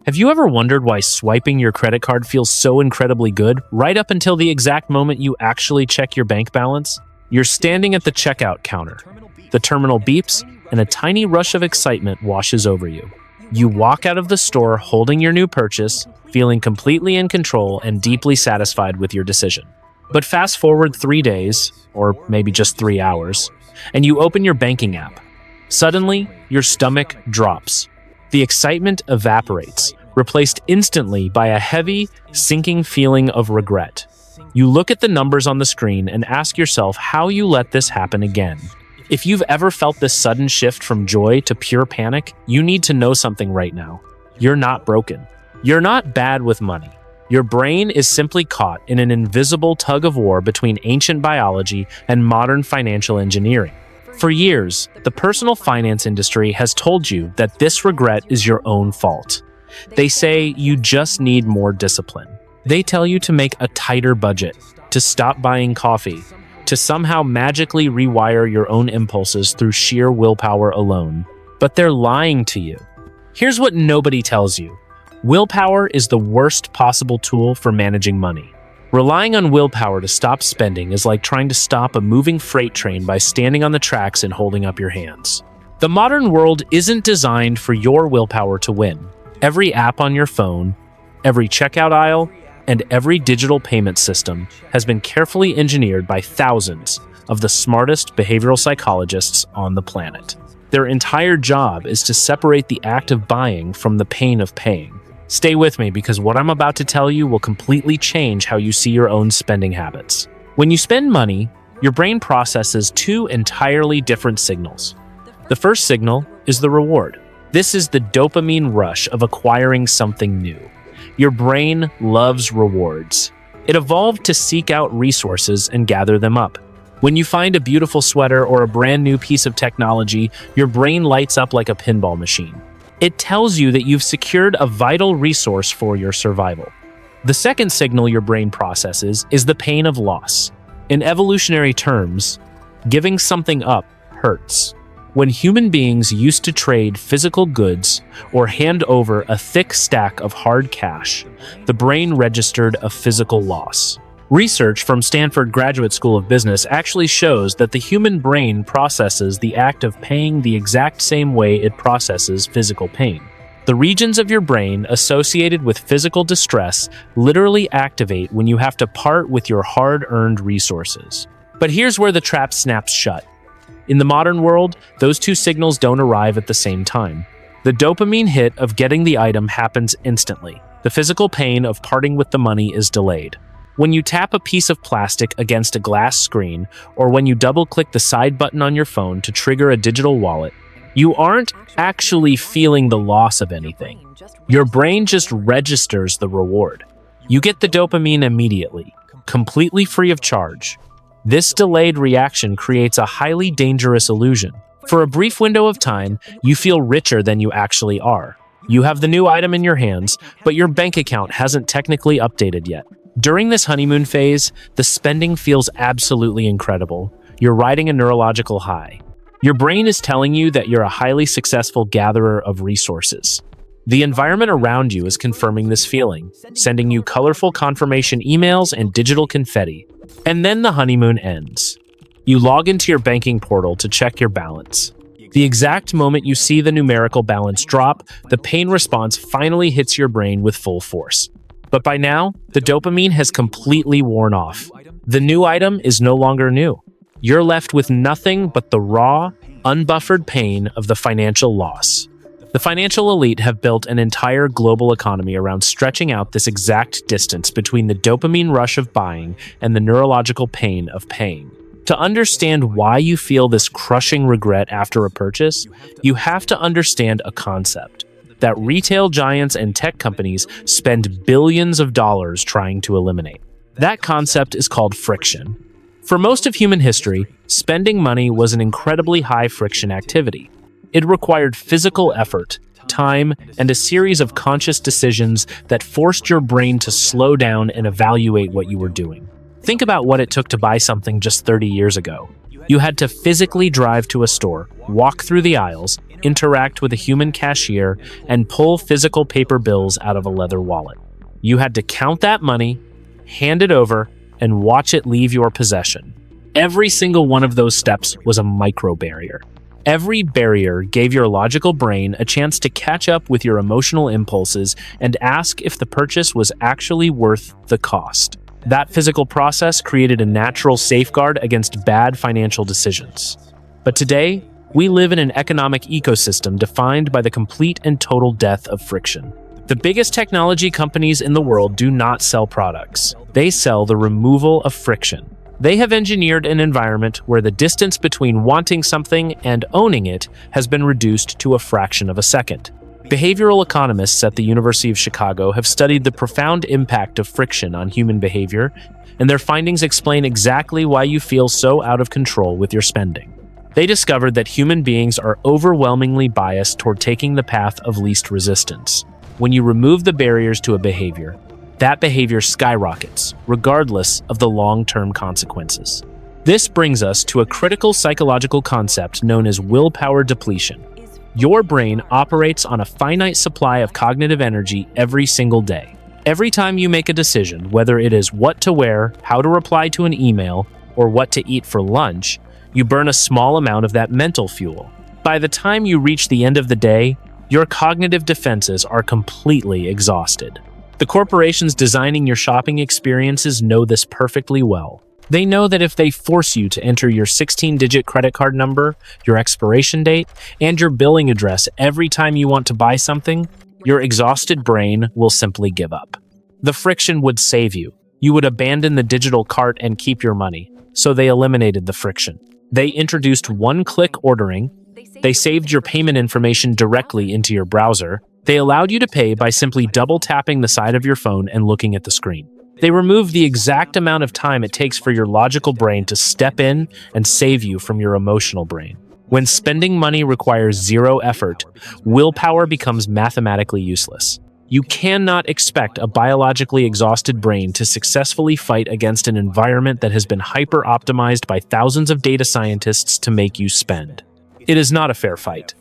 Have you ever wondered why swiping your credit card feels so incredibly good right up until the exact moment you actually check your bank balance? You're standing at the checkout counter. The terminal beeps, and a tiny rush of excitement washes over you. You walk out of the store holding your new purchase, feeling completely in control and deeply satisfied with your decision. But fast forward 3 days, or maybe just 3 hours, and you open your banking app. Suddenly, your stomach drops. The excitement evaporates, replaced instantly by a heavy, sinking feeling of regret. You look at the numbers on the screen and ask yourself how you let this happen again. If you've ever felt this sudden shift from joy to pure panic, you need to know something right now. You're not broken. You're not bad with money. Your brain is simply caught in an invisible tug-of-war between ancient biology and modern financial engineering. For years, the personal finance industry has told you that this regret is your own fault. They say you just need more discipline. They tell you to make a tighter budget, to stop buying coffee, to somehow magically rewire your own impulses through sheer willpower alone. But they're lying to you. Here's what nobody tells you. Willpower is the worst possible tool for managing money. Relying on willpower to stop spending is like trying to stop a moving freight train by standing on the tracks and holding up your hands. The modern world isn't designed for your willpower to win. Every app on your phone, every checkout aisle, and every digital payment system has been carefully engineered by thousands of the smartest behavioral psychologists on the planet. Their entire job is to separate the act of buying from the pain of paying. Stay with me because what I'm about to tell you will completely change how you see your own spending habits. When you spend money, your brain processes 2 entirely different signals. The first signal is the reward. This is the dopamine rush of acquiring something new. Your brain loves rewards. It evolved to seek out resources and gather them up. When you find a beautiful sweater or a brand new piece of technology, your brain lights up like a pinball machine. It tells you that you've secured a vital resource for your survival. The second signal your brain processes is the pain of loss. In evolutionary terms, giving something up hurts. When human beings used to trade physical goods or hand over a thick stack of hard cash, the brain registered a physical loss. Research from Stanford Graduate School of Business actually shows that the human brain processes the act of paying the exact same way it processes physical pain. The regions of your brain associated with physical distress literally activate when you have to part with your hard-earned resources. But here's where the trap snaps shut. In the modern world, those 2 signals don't arrive at the same time. The dopamine hit of getting the item happens instantly. The physical pain of parting with the money is delayed. When you tap a piece of plastic against a glass screen, or when you double-click the side button on your phone to trigger a digital wallet, you aren't actually feeling the loss of anything. Your brain just registers the reward. You get the dopamine immediately, completely free of charge. This delayed reaction creates a highly dangerous illusion. For a brief window of time, you feel richer than you actually are. You have the new item in your hands, but your bank account hasn't technically updated yet. During this honeymoon phase, the spending feels absolutely incredible. You're riding a neurological high. Your brain is telling you that you're a highly successful gatherer of resources. The environment around you is confirming this feeling, sending you colorful confirmation emails and digital confetti. And then the honeymoon ends. You log into your banking portal to check your balance. The exact moment you see the numerical balance drop, the pain response finally hits your brain with full force. But by now, the dopamine has completely worn off. The new item is no longer new. You're left with nothing but the raw, unbuffered pain of the financial loss. The financial elite have built an entire global economy around stretching out this exact distance between the dopamine rush of buying and the neurological pain of paying. To understand why you feel this crushing regret after a purchase, you have to understand a concept that retail giants and tech companies spend billions of dollars trying to eliminate. That concept is called friction. For most of human history, spending money was an incredibly high-friction activity. It required physical effort, time, and a series of conscious decisions that forced your brain to slow down and evaluate what you were doing. Think about what it took to buy something just 30 years ago. You had to physically drive to a store, walk through the aisles, interact with a human cashier, and pull physical paper bills out of a leather wallet. You had to count that money, hand it over, and watch it leave your possession. Every single one of those steps was a micro barrier. Every barrier gave your logical brain a chance to catch up with your emotional impulses and ask if the purchase was actually worth the cost. That physical process created a natural safeguard against bad financial decisions. But today, we live in an economic ecosystem defined by the complete and total death of friction. The biggest technology companies in the world do not sell products. They sell the removal of friction. They have engineered an environment where the distance between wanting something and owning it has been reduced to a fraction of a second. Behavioral economists at the University of Chicago have studied the profound impact of friction on human behavior, and their findings explain exactly why you feel so out of control with your spending. They discovered that human beings are overwhelmingly biased toward taking the path of least resistance. When you remove the barriers to a behavior, that behavior skyrockets, regardless of the long-term consequences. This brings us to a critical psychological concept known as willpower depletion. Your brain operates on a finite supply of cognitive energy every single day. Every time you make a decision, whether it is what to wear, how to reply to an email, or what to eat for lunch, you burn a small amount of that mental fuel. By the time you reach the end of the day, your cognitive defenses are completely exhausted. The corporations designing your shopping experiences know this perfectly well. They know that if they force you to enter your 16-digit credit card number, your expiration date, and your billing address every time you want to buy something, your exhausted brain will simply give up. The friction would save you. You would abandon the digital cart and keep your money. So they eliminated the friction. They introduced one-click ordering. They saved your payment information directly into your browser. They allowed you to pay by simply double-tapping the side of your phone and looking at the screen. They removed the exact amount of time it takes for your logical brain to step in and save you from your emotional brain. When spending money requires zero effort, willpower becomes mathematically useless. You cannot expect a biologically exhausted brain to successfully fight against an environment that has been hyper-optimized by thousands of data scientists to make you spend. It is not a fair fight.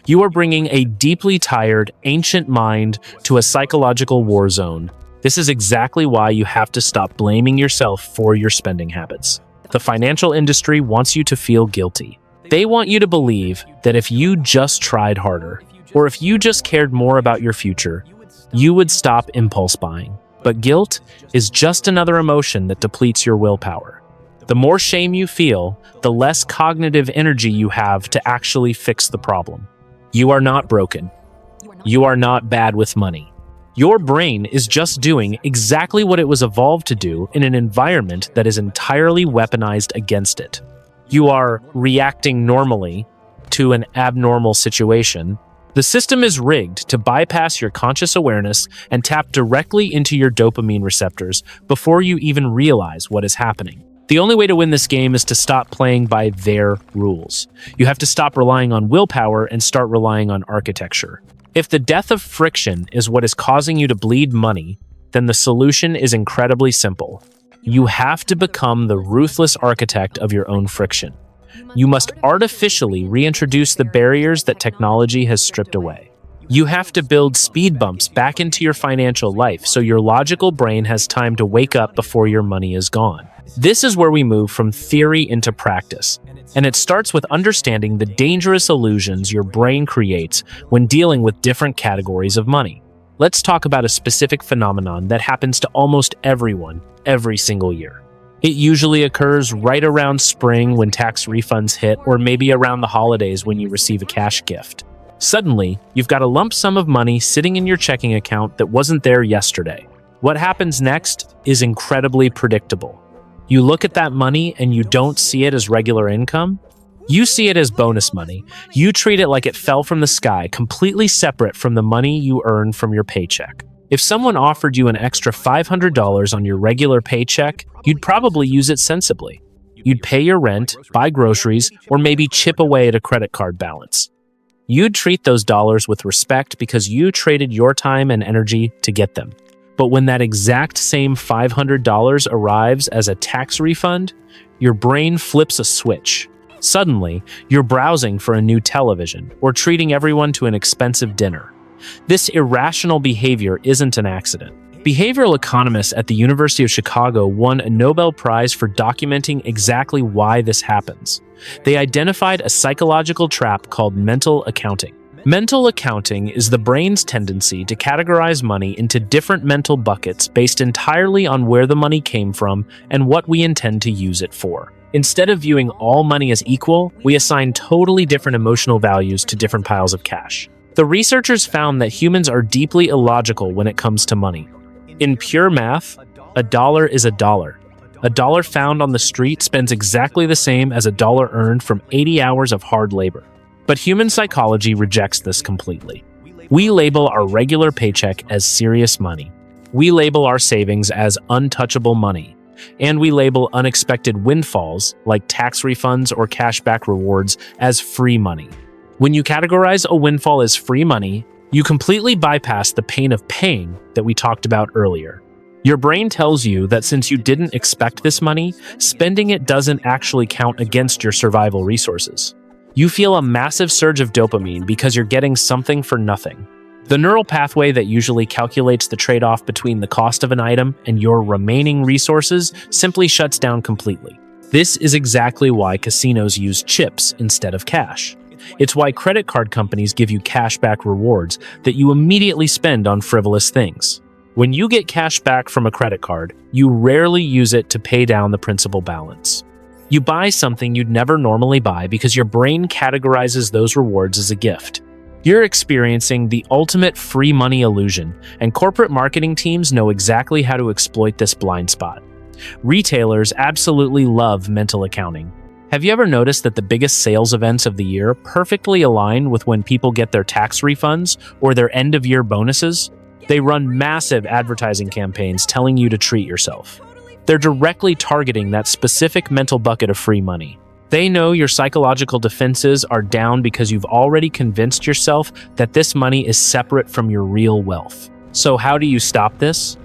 You are bringing a deeply tired, ancient mind to a psychological war zone. This is exactly why you have to stop blaming yourself for your spending habits. The financial industry wants you to feel guilty. They want you to believe that if you just tried harder, or if you just cared more about your future, you would stop impulse buying. But guilt is just another emotion that depletes your willpower. The more shame you feel, the less cognitive energy you have to actually fix the problem. You are not broken. You are not bad with money. Your brain is just doing exactly what it was evolved to do in an environment that is entirely weaponized against it. You are reacting normally to an abnormal situation. The system is rigged to bypass your conscious awareness and tap directly into your dopamine receptors before you even realize what is happening. The only way to win this game is to stop playing by their rules. You have to stop relying on willpower and start relying on architecture. If the death of friction is what is causing you to bleed money, then the solution is incredibly simple. You have to become the ruthless architect of your own friction. You must artificially reintroduce the barriers that technology has stripped away. You have to build speed bumps back into your financial life so your logical brain has time to wake up before your money is gone. This is where we move from theory into practice, and it starts with understanding the dangerous illusions your brain creates when dealing with different categories of money. Let's talk about a specific phenomenon that happens to almost everyone every single year. It usually occurs right around spring when tax refunds hit, or maybe around the holidays when you receive a cash gift. Suddenly, you've got a lump sum of money sitting in your checking account that wasn't there yesterday. What happens next is incredibly predictable. You look at that money and you don't see it as regular income. You see it as bonus money. You treat it like it fell from the sky, completely separate from the money you earn from your paycheck. If someone offered you an extra $500 on your regular paycheck, you'd probably use it sensibly. You'd pay your rent, buy groceries, or maybe chip away at a credit card balance. You'd treat those dollars with respect because you traded your time and energy to get them. But when that exact same $500 arrives as a tax refund, your brain flips a switch. Suddenly, you're browsing for a new television or treating everyone to an expensive dinner. This irrational behavior isn't an accident. Behavioral economists at the University of Chicago won a Nobel Prize for documenting exactly why this happens. They identified a psychological trap called mental accounting. Mental accounting is the brain's tendency to categorize money into different mental buckets based entirely on where the money came from and what we intend to use it for. Instead of viewing all money as equal, we assign totally different emotional values to different piles of cash. The researchers found that humans are deeply illogical when it comes to money. In pure math, a dollar is a dollar. A dollar found on the street spends exactly the same as a dollar earned from 80 hours of hard labor. But human psychology rejects this completely. We label our regular paycheck as serious money. We label our savings as untouchable money. And we label unexpected windfalls, like tax refunds or cashback rewards, as free money. When you categorize a windfall as free money, you completely bypass the pain of paying that we talked about earlier. Your brain tells you that since you didn't expect this money, spending it doesn't actually count against your survival resources. You feel a massive surge of dopamine because you're getting something for nothing. The neural pathway that usually calculates the trade-off between the cost of an item and your remaining resources simply shuts down completely. This is exactly why casinos use chips instead of cash. It's why credit card companies give you cashback rewards that you immediately spend on frivolous things. When you get cash back from a credit card, you rarely use it to pay down the principal balance. You buy something you'd never normally buy because your brain categorizes those rewards as a gift. You're experiencing the ultimate free money illusion, and corporate marketing teams know exactly how to exploit this blind spot. Retailers absolutely love mental accounting. Have you ever noticed that the biggest sales events of the year perfectly align with when people get their tax refunds or their end-of-year bonuses? They run massive advertising campaigns telling you to treat yourself. They're directly targeting that specific mental bucket of free money. They know your psychological defenses are down because you've already convinced yourself that this money is separate from your real wealth. So how do you stop this?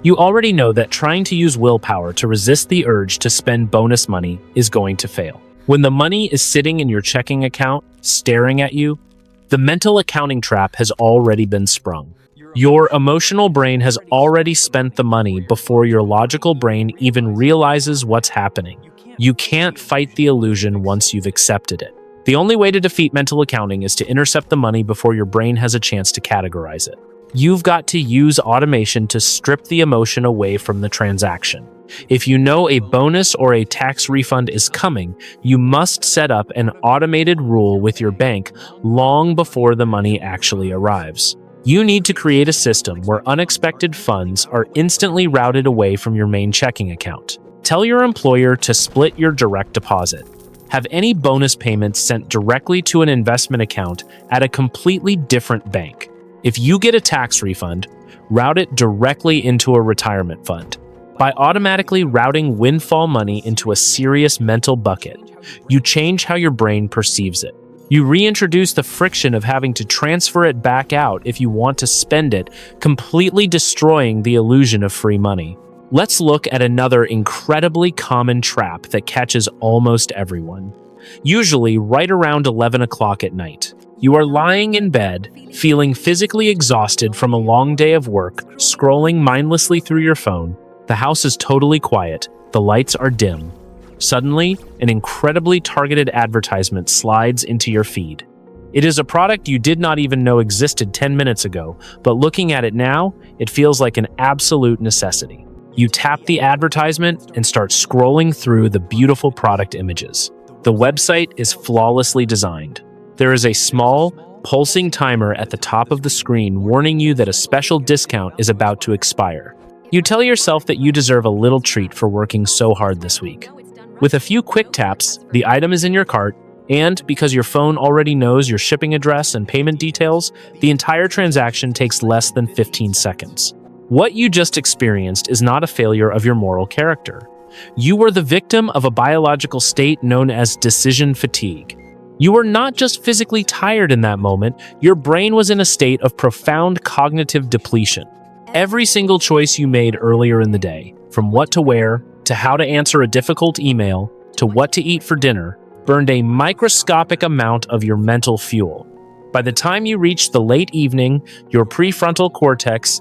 You already know that trying to use willpower to resist the urge to spend bonus money is going to fail. When the money is sitting in your checking account, staring at you, the mental accounting trap has already been sprung. Your emotional brain has already spent the money before your logical brain even realizes what's happening. You can't fight the illusion once you've accepted it. The only way to defeat mental accounting is to intercept the money before your brain has a chance to categorize it. You've got to use automation to strip the emotion away from the transaction. If you know a bonus or a tax refund is coming, you must set up an automated rule with your bank long before the money actually arrives. You need to create a system where unexpected funds are instantly routed away from your main checking account. Tell your employer to split your direct deposit. Have any bonus payments sent directly to an investment account at a completely different bank. If you get a tax refund, route it directly into a retirement fund. By automatically routing windfall money into a serious mental bucket, you change how your brain perceives it. You reintroduce the friction of having to transfer it back out if you want to spend it, completely destroying the illusion of free money. Let's look at another incredibly common trap that catches almost everyone. Usually right around 11 o'clock at night. You are lying in bed, feeling physically exhausted from a long day of work, scrolling mindlessly through your phone. The house is totally quiet, the lights are dim. Suddenly, an incredibly targeted advertisement slides into your feed. It is a product you did not even know existed 10 minutes ago, but looking at it now, it feels like an absolute necessity. You tap the advertisement and start scrolling through the beautiful product images. The website is flawlessly designed. There is a small, pulsing timer at the top of the screen warning you that a special discount is about to expire. You tell yourself that you deserve a little treat for working so hard this week. With a few quick taps, the item is in your cart, and because your phone already knows your shipping address and payment details, the entire transaction takes less than 15 seconds. What you just experienced is not a failure of your moral character. You were the victim of a biological state known as decision fatigue. You were not just physically tired in that moment, your brain was in a state of profound cognitive depletion. Every single choice you made earlier in the day, from what to wear, to how to answer a difficult email, to what to eat for dinner burned a microscopic amount of your mental fuel. By the time you reached the late evening, your prefrontal cortex,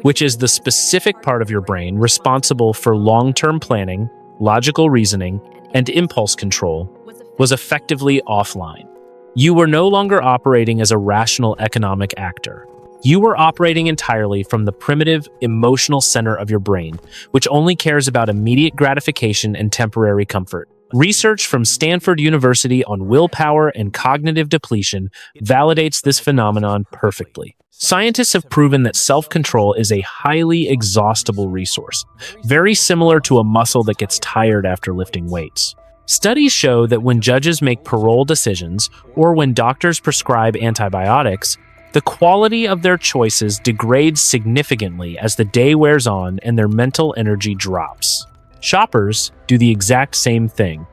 which is the specific part of your brain responsible for long-term planning, logical reasoning, and impulse control, was effectively offline. You were no longer operating as a rational economic actor. You were operating entirely from the primitive, emotional center of your brain, which only cares about immediate gratification and temporary comfort. Research from Stanford University on willpower and cognitive depletion validates this phenomenon perfectly. Scientists have proven that self-control is a highly exhaustible resource, very similar to a muscle that gets tired after lifting weights. Studies show that when judges make parole decisions or when doctors prescribe antibiotics, the quality of their choices degrades significantly as the day wears on and their mental energy drops. Shoppers do the exact same thing,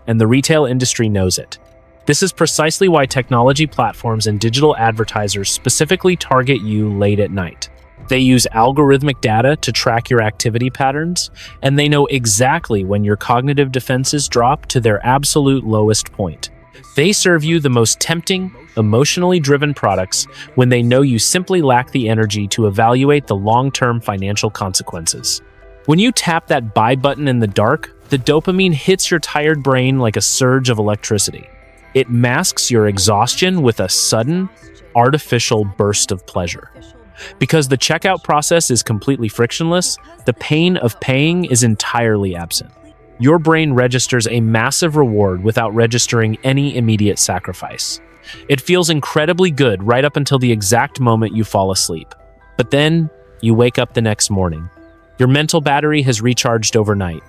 and the retail industry knows it. This is precisely why technology platforms and digital advertisers specifically target you late at night. They use algorithmic data to track your activity patterns, and they know exactly when your cognitive defenses drop to their absolute lowest point. They serve you the most tempting, emotionally driven products when they know you simply lack the energy to evaluate the long-term financial consequences. When you tap that buy button in the dark, the dopamine hits your tired brain like a surge of electricity. It masks your exhaustion with a sudden, artificial burst of pleasure. Because the checkout process is completely frictionless, the pain of paying is entirely absent. Your brain registers a massive reward without registering any immediate sacrifice. It feels incredibly good right up until the exact moment you fall asleep. But then, you wake up the next morning. Your mental battery has recharged overnight.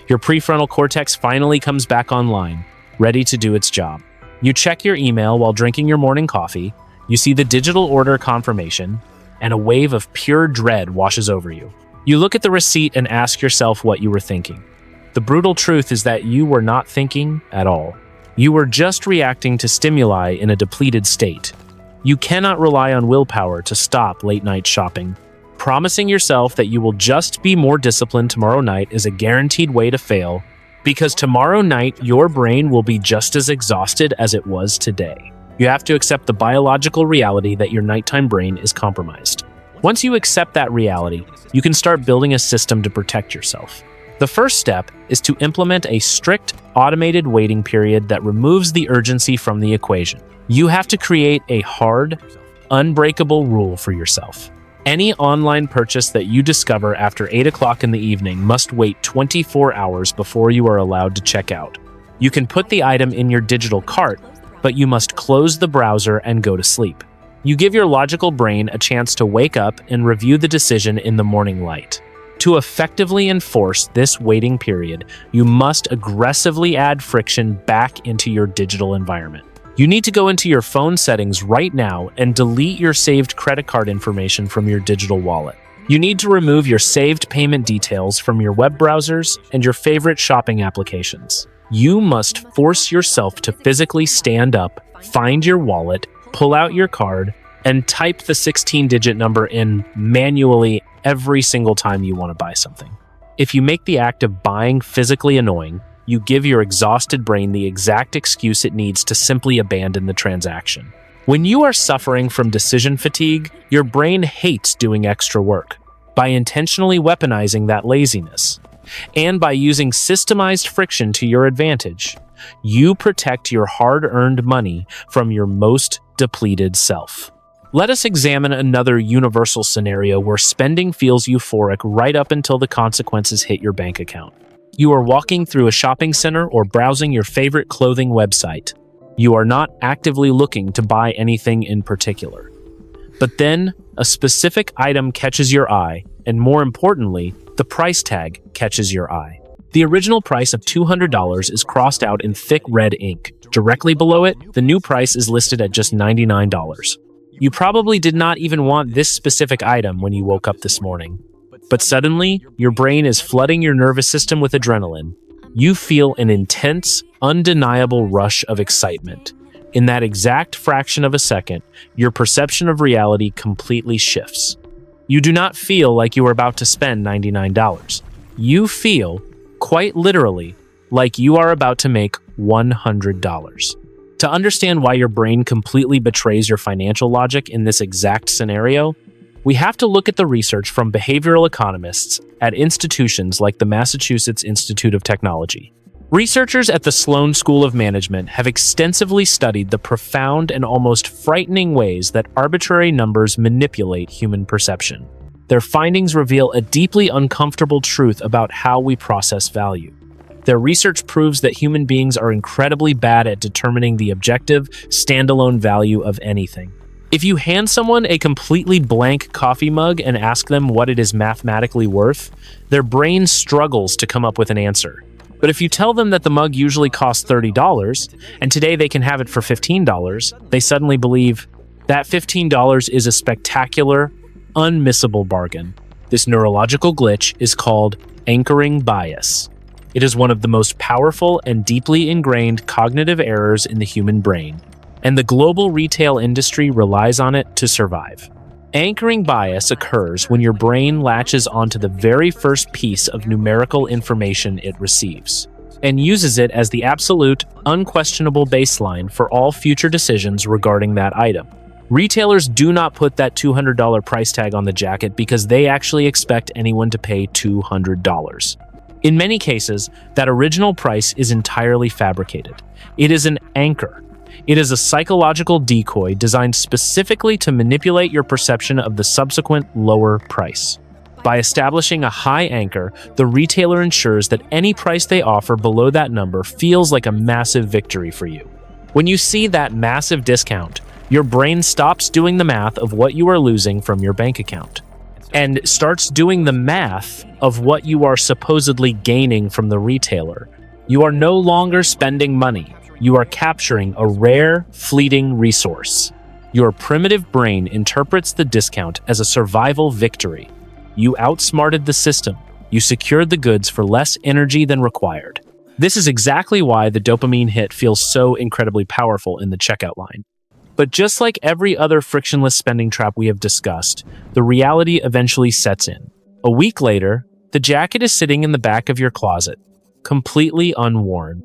Your prefrontal cortex finally comes back online, ready to do its job. You check your email while drinking your morning coffee, you see the digital order confirmation, and a wave of pure dread washes over you. You look at the receipt and ask yourself what you were thinking. The brutal truth is that you were not thinking at all. You were just reacting to stimuli in a depleted state. You cannot rely on willpower to stop late-night shopping. Promising yourself that you will just be more disciplined tomorrow night is a guaranteed way to fail, because tomorrow night your brain will be just as exhausted as it was today. You have to accept the biological reality that your nighttime brain is compromised. Once you accept that reality, you can start building a system to protect yourself. The first step is to implement a strict, automated waiting period that removes the urgency from the equation. You have to create a hard, unbreakable rule for yourself. Any online purchase that you discover after 8 o'clock in the evening must wait 24 hours before you are allowed to check out. You can put the item in your digital cart, but you must close the browser and go to sleep. You give your logical brain a chance to wake up and review the decision in the morning light. To effectively enforce this waiting period, you must aggressively add friction back into your digital environment. You need to go into your phone settings right now and delete your saved credit card information from your digital wallet. You need to remove your saved payment details from your web browsers and your favorite shopping applications. You must force yourself to physically stand up, find your wallet, pull out your card, and type the 16-digit number in manually every single time you want to buy something. If you make the act of buying physically annoying, you give your exhausted brain the exact excuse it needs to simply abandon the transaction. When you are suffering from decision fatigue, your brain hates doing extra work. By intentionally weaponizing that laziness, and by using systemized friction to your advantage, you protect your hard-earned money from your most depleted self. Let us examine another universal scenario where spending feels euphoric right up until the consequences hit your bank account. You are walking through a shopping center or browsing your favorite clothing website. You are not actively looking to buy anything in particular. But then, a specific item catches your eye, and more importantly, the price tag catches your eye. The original price of $200 is crossed out in thick red ink. Directly below it, the new price is listed at just $99. You probably did not even want this specific item when you woke up this morning. But suddenly, your brain is flooding your nervous system with adrenaline. You feel an intense, undeniable rush of excitement. In that exact fraction of a second, your perception of reality completely shifts. You do not feel like you are about to spend $99. You feel, quite literally, like you are about to make $100. To understand why your brain completely betrays your financial logic in this exact scenario, we have to look at the research from behavioral economists at institutions like the Massachusetts Institute of Technology. Researchers at the Sloan School of Management have extensively studied the profound and almost frightening ways that arbitrary numbers manipulate human perception. Their findings reveal a deeply uncomfortable truth about how we process value. Their research proves that human beings are incredibly bad at determining the objective, standalone value of anything. If you hand someone a completely blank coffee mug and ask them what it is mathematically worth, their brain struggles to come up with an answer. But if you tell them that the mug usually costs $30, and today they can have it for $15, they suddenly believe that $15 is a spectacular, unmissable bargain. This neurological glitch is called anchoring bias. It is one of the most powerful and deeply ingrained cognitive errors in the human brain, and the global retail industry relies on it to survive. Anchoring bias occurs when your brain latches onto the very first piece of numerical information it receives, and uses it as the absolute, unquestionable baseline for all future decisions regarding that item. Retailers do not put that $200 price tag on the jacket because they actually expect anyone to pay $200. In many cases, that original price is entirely fabricated. It is an anchor. It is a psychological decoy designed specifically to manipulate your perception of the subsequent lower price. By establishing a high anchor, the retailer ensures that any price they offer below that number feels like a massive victory for you. When you see that massive discount, your brain stops doing the math of what you are losing from your bank account and starts doing the math of what you are supposedly gaining from the retailer. You are no longer spending money. You are capturing a rare, fleeting resource. Your primitive brain interprets the discount as a survival victory. You outsmarted the system. You secured the goods for less energy than required. This is exactly why the dopamine hit feels so incredibly powerful in the checkout line. But just like every other frictionless spending trap we have discussed, the reality eventually sets in. A week later, the jacket is sitting in the back of your closet, completely unworn.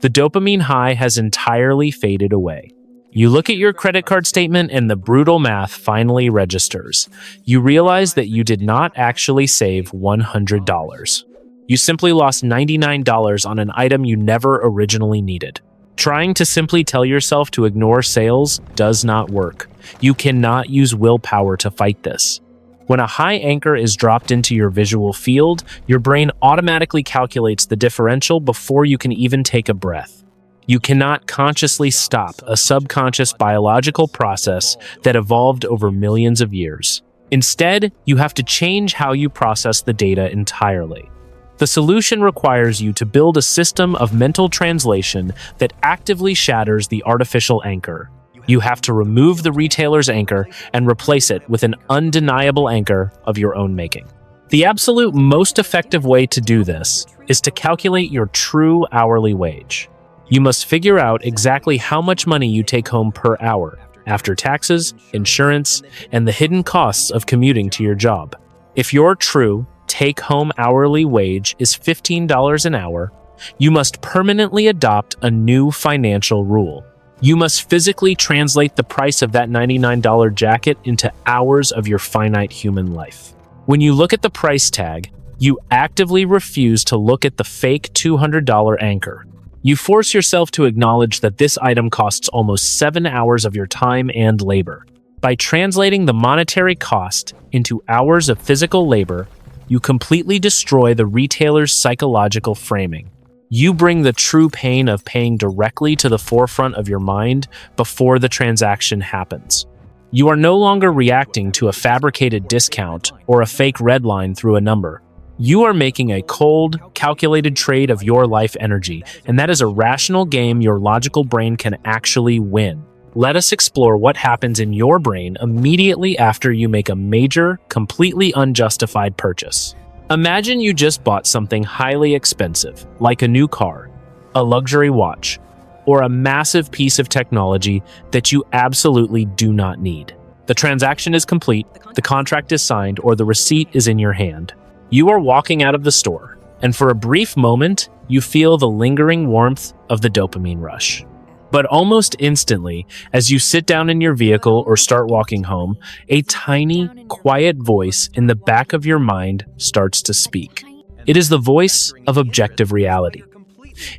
The dopamine high has entirely faded away. You look at your credit card statement and the brutal math finally registers. You realize that you did not actually save $100. You simply lost $99 on an item you never originally needed. Trying to simply tell yourself to ignore sales does not work. You cannot use willpower to fight this. When a high anchor is dropped into your visual field, your brain automatically calculates the differential before you can even take a breath. You cannot consciously stop a subconscious biological process that evolved over millions of years. Instead, you have to change how you process the data entirely. The solution requires you to build a system of mental translation that actively shatters the artificial anchor. You have to remove the retailer's anchor and replace it with an undeniable anchor of your own making. The absolute most effective way to do this is to calculate your true hourly wage. You must figure out exactly how much money you take home per hour, after taxes, insurance, and the hidden costs of commuting to your job. If your true take-home hourly wage is $15 an hour, you must permanently adopt a new financial rule. You must physically translate the price of that $99 jacket into hours of your finite human life. When you look at the price tag, you actively refuse to look at the fake $200 anchor. You force yourself to acknowledge that this item costs almost 7 hours of your time and labor. By translating the monetary cost into hours of physical labor, you completely destroy the retailer's psychological framing. You bring the true pain of paying directly to the forefront of your mind before the transaction happens. You are no longer reacting to a fabricated discount or a fake red line through a number. You are making a cold, calculated trade of your life energy, and that is a rational game your logical brain can actually win. Let us explore what happens in your brain immediately after you make a major, completely unjustified purchase. Imagine you just bought something highly expensive, like a new car, a luxury watch, or a massive piece of technology that you absolutely do not need. The transaction is complete, the contract is signed, or the receipt is in your hand. You are walking out of the store, and for a brief moment, you feel the lingering warmth of the dopamine rush. But almost instantly, as you sit down in your vehicle or start walking home, a tiny, quiet voice in the back of your mind starts to speak. It is the voice of objective reality.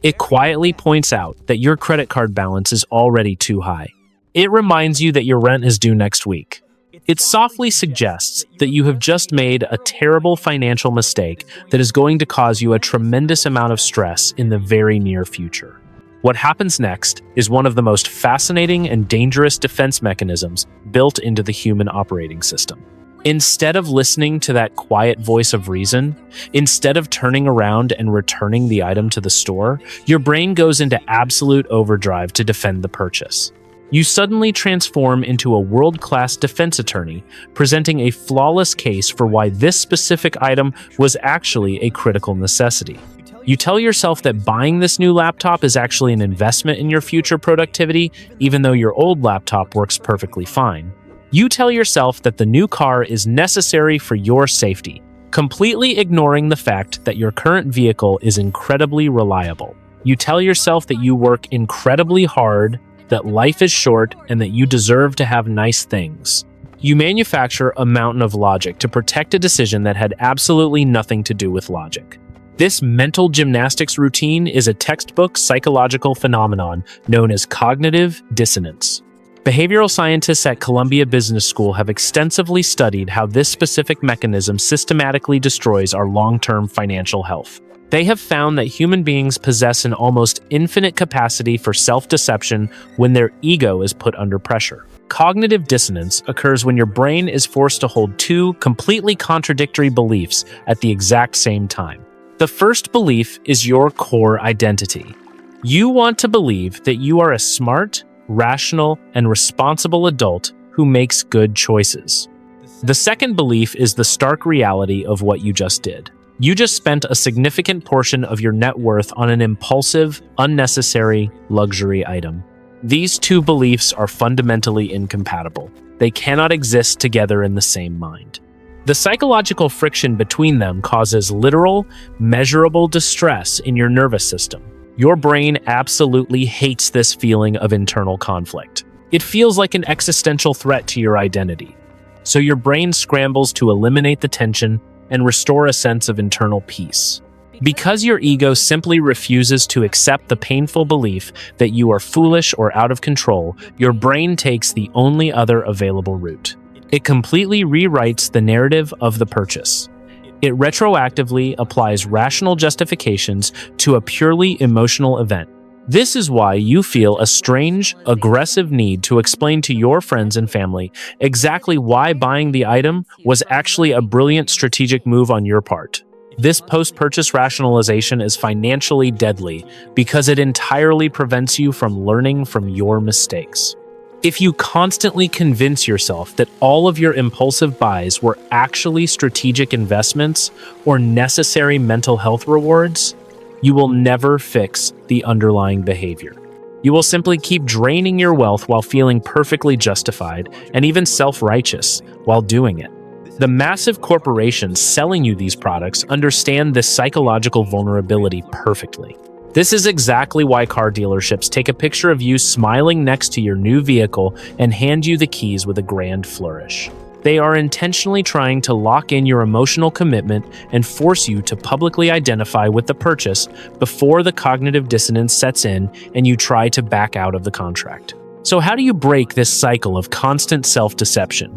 It quietly points out that your credit card balance is already too high. It reminds you that your rent is due next week. It softly suggests that you have just made a terrible financial mistake that is going to cause you a tremendous amount of stress in the very near future. What happens next is one of the most fascinating and dangerous defense mechanisms built into the human operating system. Instead of listening to that quiet voice of reason, instead of turning around and returning the item to the store, your brain goes into absolute overdrive to defend the purchase. You suddenly transform into a world-class defense attorney, presenting a flawless case for why this specific item was actually a critical necessity. You tell yourself that buying this new laptop is actually an investment in your future productivity, even though your old laptop works perfectly fine. You tell yourself that the new car is necessary for your safety, completely ignoring the fact that your current vehicle is incredibly reliable. You tell yourself that you work incredibly hard, that life is short, and that you deserve to have nice things. You manufacture a mountain of logic to protect a decision that had absolutely nothing to do with logic. This mental gymnastics routine is a textbook psychological phenomenon known as cognitive dissonance. Behavioral scientists at Columbia Business School have extensively studied how this specific mechanism systematically destroys our long-term financial health. They have found that human beings possess an almost infinite capacity for self-deception when their ego is put under pressure. Cognitive dissonance occurs when your brain is forced to hold two completely contradictory beliefs at the exact same time. The first belief is your core identity. You want to believe that you are a smart, rational, and responsible adult who makes good choices. The second belief is the stark reality of what you just did. You just spent a significant portion of your net worth on an impulsive, unnecessary luxury item. These two beliefs are fundamentally incompatible. They cannot exist together in the same mind. The psychological friction between them causes literal, measurable distress in your nervous system. Your brain absolutely hates this feeling of internal conflict. It feels like an existential threat to your identity. So your brain scrambles to eliminate the tension and restore a sense of internal peace. Because your ego simply refuses to accept the painful belief that you are foolish or out of control, your brain takes the only other available route. It completely rewrites the narrative of the purchase. It retroactively applies rational justifications to a purely emotional event. This is why you feel a strange, aggressive need to explain to your friends and family exactly why buying the item was actually a brilliant strategic move on your part. This post-purchase rationalization is financially deadly because it entirely prevents you from learning from your mistakes. If you constantly convince yourself that all of your impulsive buys were actually strategic investments or necessary mental health rewards, you will never fix the underlying behavior. You will simply keep draining your wealth while feeling perfectly justified and even self-righteous while doing it. The massive corporations selling you these products understand this psychological vulnerability perfectly. This is exactly why car dealerships take a picture of you smiling next to your new vehicle and hand you the keys with a grand flourish. They are intentionally trying to lock in your emotional commitment and force you to publicly identify with the purchase before the cognitive dissonance sets in and you try to back out of the contract. So how do you break this cycle of constant self-deception?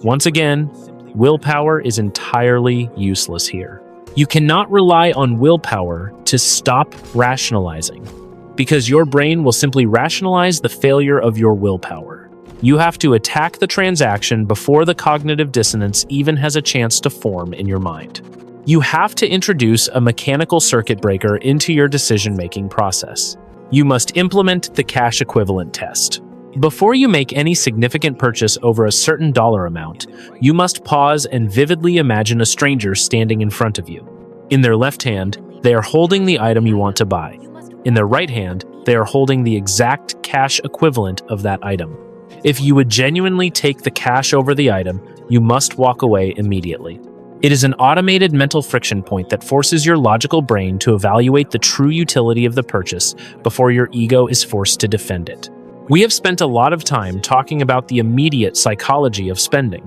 Once again, willpower is entirely useless here. You cannot rely on willpower to stop rationalizing, because your brain will simply rationalize the failure of your willpower. You have to attack the transaction before the cognitive dissonance even has a chance to form in your mind. You have to introduce a mechanical circuit breaker into your decision-making process. You must implement the cash equivalent test. Before you make any significant purchase over a certain dollar amount, you must pause and vividly imagine a stranger standing in front of you. In their left hand, they are holding the item you want to buy. In their right hand, they are holding the exact cash equivalent of that item. If you would genuinely take the cash over the item, you must walk away immediately. It is an automated mental friction point that forces your logical brain to evaluate the true utility of the purchase before your ego is forced to defend it. We have spent a lot of time talking about the immediate psychology of spending,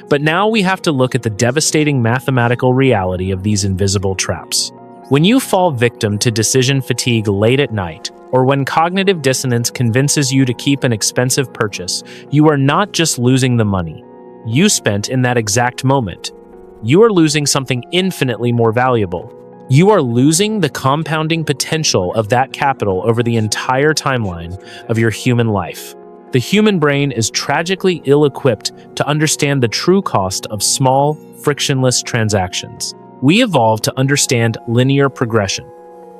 but now we have to look at the devastating mathematical reality of these invisible traps. When you fall victim to decision fatigue late at night, or when cognitive dissonance convinces you to keep an expensive purchase, you are not just losing the money you spent in that exact moment. You are losing something infinitely more valuable. You are losing the compounding potential of that capital over the entire timeline of your human life. The human brain is tragically ill-equipped to understand the true cost of small, frictionless transactions. We evolved to understand linear progression.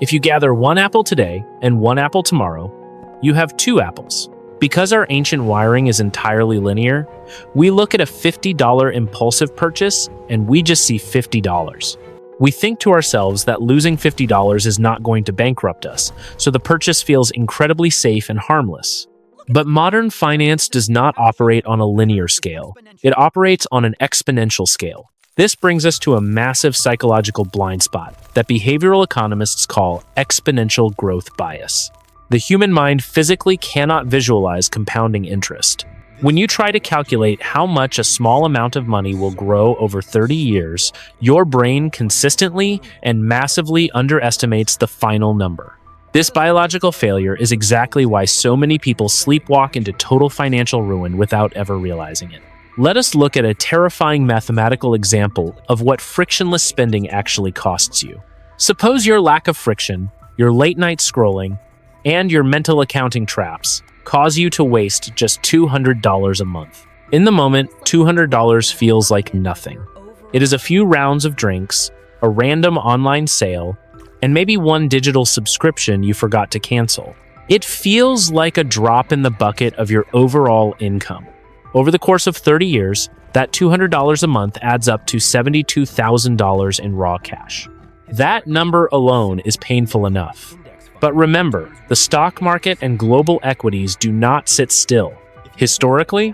If you gather one apple today and one apple tomorrow, you have two apples. Because our ancient wiring is entirely linear, we look at a $50 impulsive purchase and we just see $50. We think to ourselves that losing $50 is not going to bankrupt us, so the purchase feels incredibly safe and harmless. But modern finance does not operate on a linear scale. It operates on an exponential scale. This brings us to a massive psychological blind spot that behavioral economists call exponential growth bias. The human mind physically cannot visualize compounding interest. When you try to calculate how much a small amount of money will grow over 30 years, your brain consistently and massively underestimates the final number. This biological failure is exactly why so many people sleepwalk into total financial ruin without ever realizing it. Let us look at a terrifying mathematical example of what frictionless spending actually costs you. Suppose your lack of friction, your late-night scrolling, and your mental accounting traps cause you to waste just $200 a month. In the moment, $200 feels like nothing. It is a few rounds of drinks, a random online sale, and maybe one digital subscription you forgot to cancel. It feels like a drop in the bucket of your overall income. Over the course of 30 years, that $200 a month adds up to $72,000 in raw cash. That number alone is painful enough. But remember, the stock market and global equities do not sit still. Historically,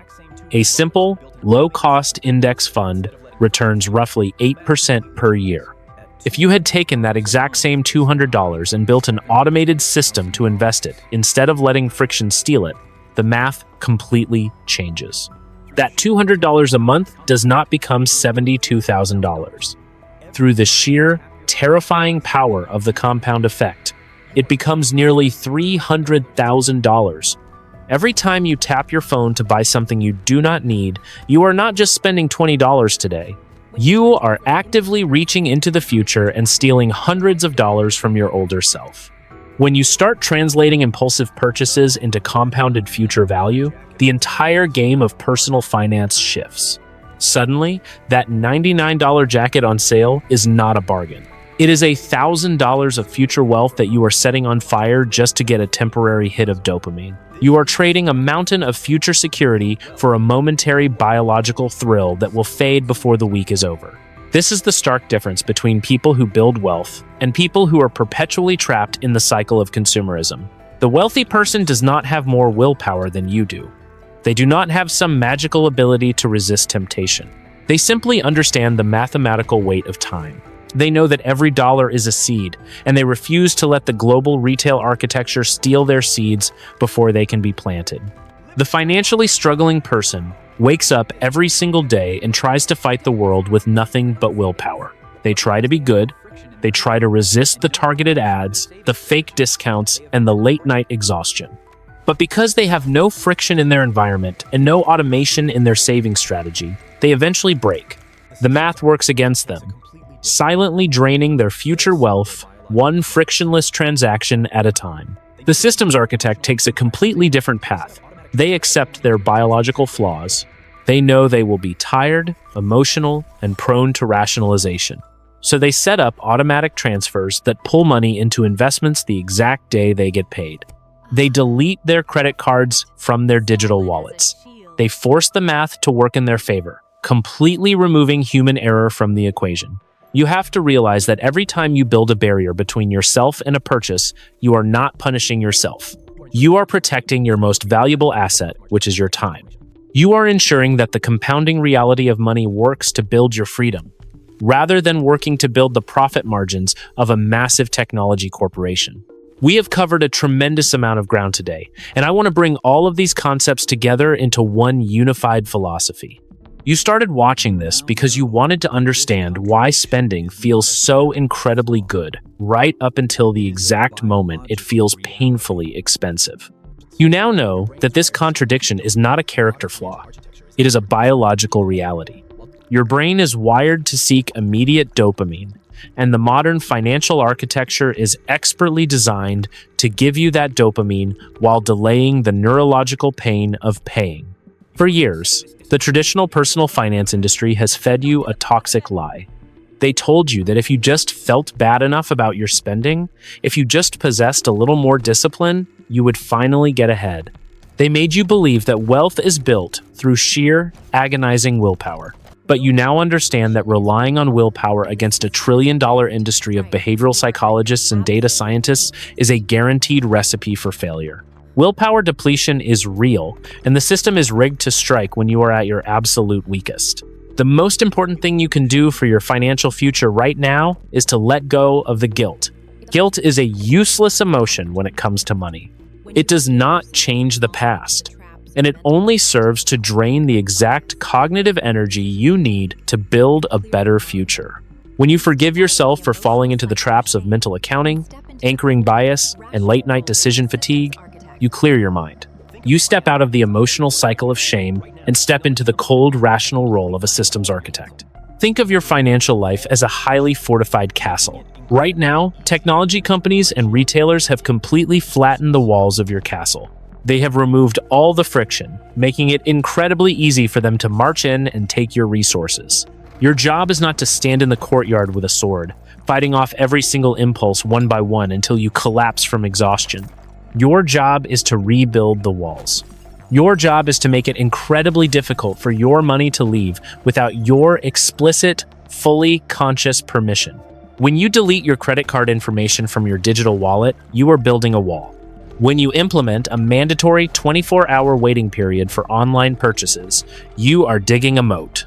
a simple, low-cost index fund returns roughly 8% per year. If you had taken that exact same $200 and built an automated system to invest it, instead of letting friction steal it, the math completely changes. That $200 a month does not become $72,000. Through the sheer, terrifying power of the compound effect, it becomes nearly $300,000. Every time you tap your phone to buy something you do not need, you are not just spending $20 today. You are actively reaching into the future and stealing hundreds of dollars from your older self. When you start translating impulsive purchases into compounded future value, the entire game of personal finance shifts. Suddenly, that $99 jacket on sale is not a bargain. It is $1,000 of future wealth that you are setting on fire just to get a temporary hit of dopamine. You are trading a mountain of future security for a momentary biological thrill that will fade before the week is over. This is the stark difference between people who build wealth and people who are perpetually trapped in the cycle of consumerism. The wealthy person does not have more willpower than you do. They do not have some magical ability to resist temptation. They simply understand the mathematical weight of time. They know that every dollar is a seed, and they refuse to let the global retail architecture steal their seeds before they can be planted. The financially struggling person wakes up every single day and tries to fight the world with nothing but willpower. They try to be good, they try to resist the targeted ads, the fake discounts, and the late-night exhaustion. But because they have no friction in their environment and no automation in their saving strategy, they eventually break. The math works against them, silently draining their future wealth, one frictionless transaction at a time. The systems architect takes a completely different path. They accept their biological flaws. They know they will be tired, emotional, and prone to rationalization. So they set up automatic transfers that pull money into investments the exact day they get paid. They delete their credit cards from their digital wallets. They force the math to work in their favor, completely removing human error from the equation. You have to realize that every time you build a barrier between yourself and a purchase, you are not punishing yourself. You are protecting your most valuable asset, which is your time. You are ensuring that the compounding reality of money works to build your freedom. rather than working to build the profit margins of a massive technology corporation. We have covered a tremendous amount of ground today, and I want to bring all of these concepts together into one unified philosophy. You started watching this because you wanted to understand why spending feels so incredibly good, right up until the exact moment it feels painfully expensive. You now know that this contradiction is not a character flaw. It is a biological reality. Your brain is wired to seek immediate dopamine, and the modern financial architecture is expertly designed to give you that dopamine while delaying the neurological pain of paying. For years, the traditional personal finance industry has fed you a toxic lie. They told you that if you just felt bad enough about your spending, if you just possessed a little more discipline, you would finally get ahead. They made you believe that wealth is built through sheer, agonizing willpower. But you now understand that relying on willpower against a trillion-dollar industry of behavioral psychologists and data scientists is a guaranteed recipe for failure. Willpower depletion is real, and the system is rigged to strike when you are at your absolute weakest. The most important thing you can do for your financial future right now is to let go of the guilt. Guilt is a useless emotion when it comes to money. It does not change the past, and it only serves to drain the exact cognitive energy you need to build a better future. When you forgive yourself for falling into the traps of mental accounting, anchoring bias, and late-night decision fatigue, you clear your mind. You step out of the emotional cycle of shame and step into the cold, rational role of a systems architect. Think of your financial life as a highly fortified castle. Right now, technology companies and retailers have completely flattened the walls of your castle. They have removed all the friction, making it incredibly easy for them to march in and take your resources. Your job is not to stand in the courtyard with a sword, fighting off every single impulse one by one until you collapse from exhaustion. Your job is to rebuild the walls. Your job is to make it incredibly difficult for your money to leave without your explicit, fully conscious permission. When you delete your credit card information from your digital wallet, you are building a wall. When you implement a mandatory 24-hour waiting period for online purchases, you are digging a moat.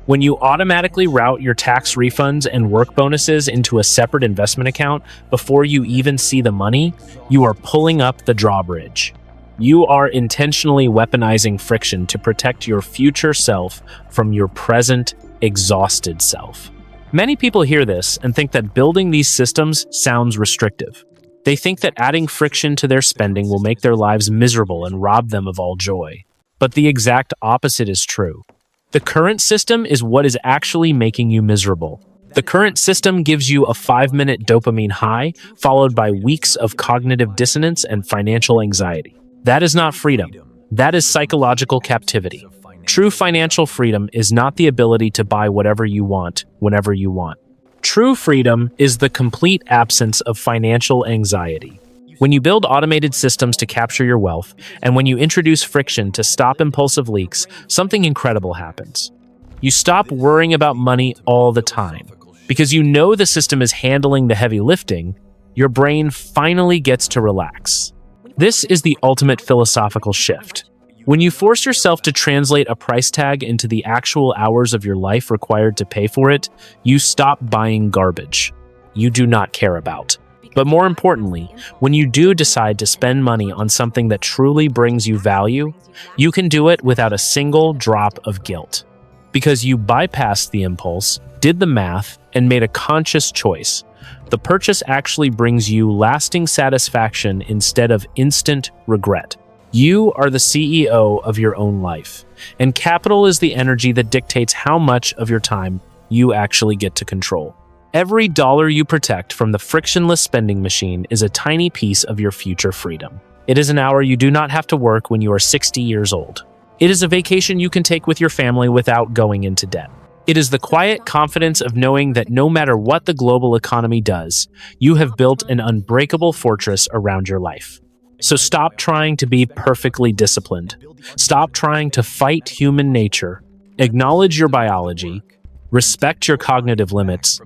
When you automatically route your tax refunds and work bonuses into a separate investment account before you even see the money, you are pulling up the drawbridge. You are intentionally weaponizing friction to protect your future self from your present, exhausted self. Many people hear this and think that building these systems sounds restrictive. They think that adding friction to their spending will make their lives miserable and rob them of all joy. But the exact opposite is true. The current system is what is actually making you miserable. The current system gives you a 5-minute dopamine high, followed by weeks of cognitive dissonance and financial anxiety. That is not freedom. That is psychological captivity. True financial freedom is not the ability to buy whatever you want, whenever you want. True freedom is the complete absence of financial anxiety. When you build automated systems to capture your wealth, and when you introduce friction to stop impulsive leaks, something incredible happens. You stop worrying about money all the time. Because you know the system is handling the heavy lifting, your brain finally gets to relax. This is the ultimate philosophical shift. When you force yourself to translate a price tag into the actual hours of your life required to pay for it, you stop buying garbage you do not care about. But more importantly, when you do decide to spend money on something that truly brings you value, you can do it without a single drop of guilt. Because you bypassed the impulse, did the math, and made a conscious choice. The purchase actually brings you lasting satisfaction instead of instant regret. You are the CEO of your own life, and capital is the energy that dictates how much of your time you actually get to control. Every dollar you protect from the frictionless spending machine is a tiny piece of your future freedom. It is an hour you do not have to work when you are 60 years old. It is a vacation you can take with your family without going into debt. It is the quiet confidence of knowing that no matter what the global economy does, you have built an unbreakable fortress around your life. So stop trying to be perfectly disciplined. Stop trying to fight human nature. Acknowledge your biology. Respect your cognitive limits.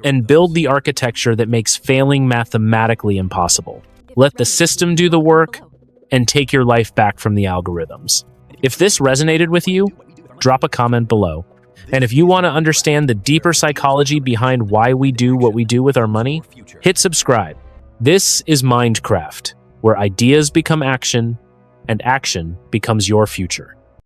And build the architecture that makes failing mathematically impossible. Let the system do the work and take your life back from the algorithms. If this resonated with you, drop a comment below. And if you want to understand the deeper psychology behind why we do what we do with our money, hit subscribe. This is Mindcraft, where ideas become action and action becomes your future.